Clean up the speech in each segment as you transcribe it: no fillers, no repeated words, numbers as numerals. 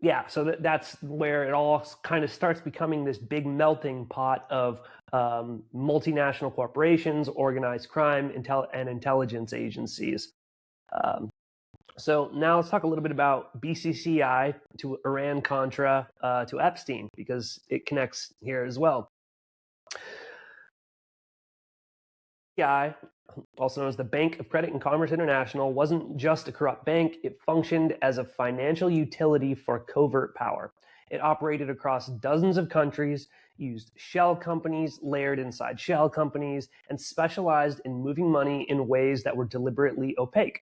Yeah, so that's where it all kind of starts becoming this big melting pot of multinational corporations, organized crime, and intelligence agencies. Um, so now let's talk a little bit about BCCI to Iran-Contra to Epstein, because it connects here as well. BCCI, also known as the Bank of Credit and Commerce International, wasn't just a corrupt bank. It functioned as a financial utility for covert power. It operated across dozens of countries, used shell companies layered inside shell companies, and specialized in moving money in ways that were deliberately opaque.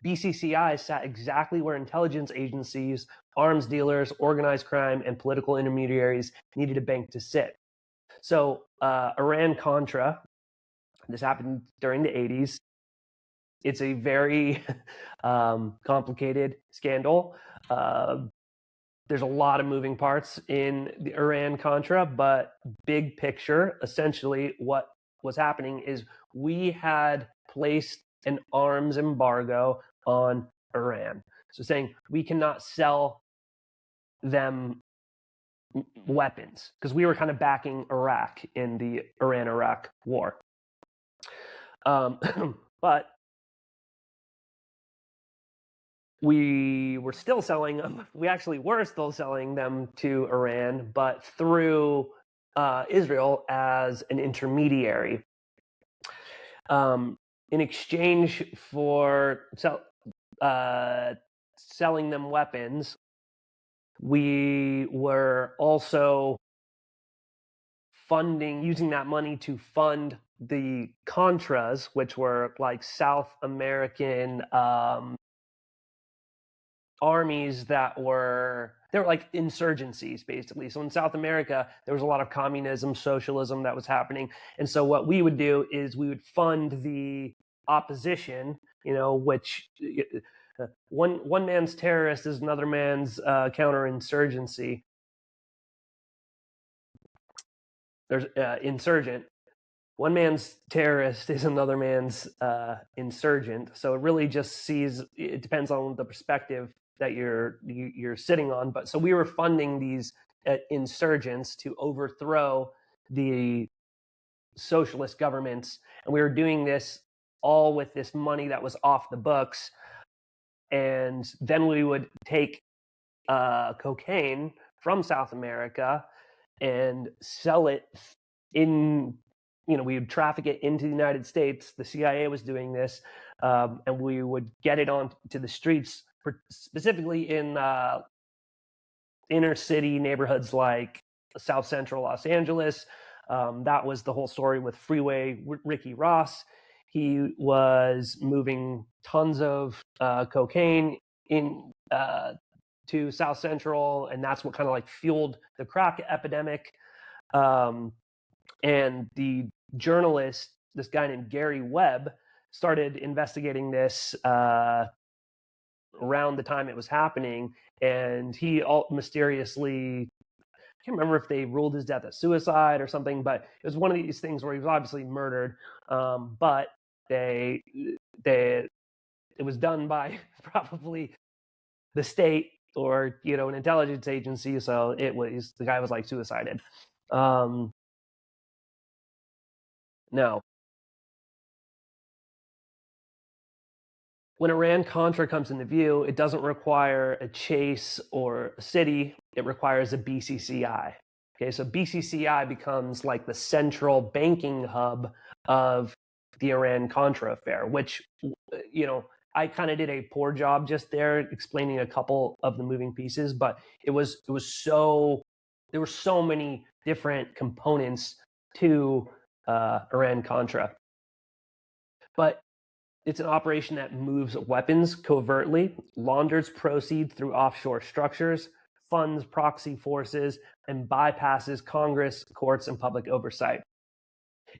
BCCI sat exactly where intelligence agencies, arms dealers, organized crime, and political intermediaries needed a bank to sit. So Iran-Contra, this happened during the 80s. It's a very complicated scandal. There's a lot of moving parts in the Iran-Contra, but big picture, essentially what was happening is we had placed an arms embargo on Iran. So saying we cannot sell them weapons because we were kind of backing Iraq in the Iran-Iraq war. But we were still selling them. We actually were still selling them to Iran, but through Israel as an intermediary. In exchange for selling them weapons, we were also using that money to fund the Contras, which were like South American armies they were like insurgencies, basically. So in South America, there was a lot of communism, socialism that was happening. And so what we would do is we would fund the opposition, which one man's terrorist is another man's counterinsurgency. There's insurgent. One man's terrorist is another man's insurgent. So it really just it depends on the perspective that you're sitting on. But so we were funding these insurgents to overthrow the socialist governments, and we were doing this all with this money that was off the books. And then we would take cocaine from South America and sell it we would traffic it into the United States. The CIA was doing this, and we would get it onto the streets, specifically in inner city neighborhoods like South Central Los Angeles. That was the whole story with Freeway Ricky Ross. He was moving tons of cocaine in to South Central, and that's what kind of like fueled the crack epidemic. And the journalist, this guy named Gary Webb, started investigating this around the time it was happening, and he mysteriously, I can't remember if they ruled his death a suicide or something, but it was one of these things where he was obviously murdered, but it was done by probably the state or an intelligence agency, so the guy was like suicided. Now, when Iran-Contra comes into view, it doesn't require a chase or a city. It requires a BCCI. Okay, so BCCI becomes like the central banking hub of the Iran-Contra affair, which, I kind of did a poor job just there explaining a couple of the moving pieces, but there were so many different components to Iran-Contra. But it's an operation that moves weapons covertly, launders proceeds through offshore structures, funds proxy forces, and bypasses Congress, courts, and public oversight.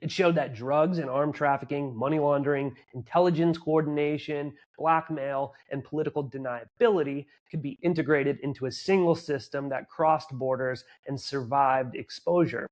It showed that drugs and armed trafficking, money laundering, intelligence coordination, blackmail, and political deniability could be integrated into a single system that crossed borders and survived exposure.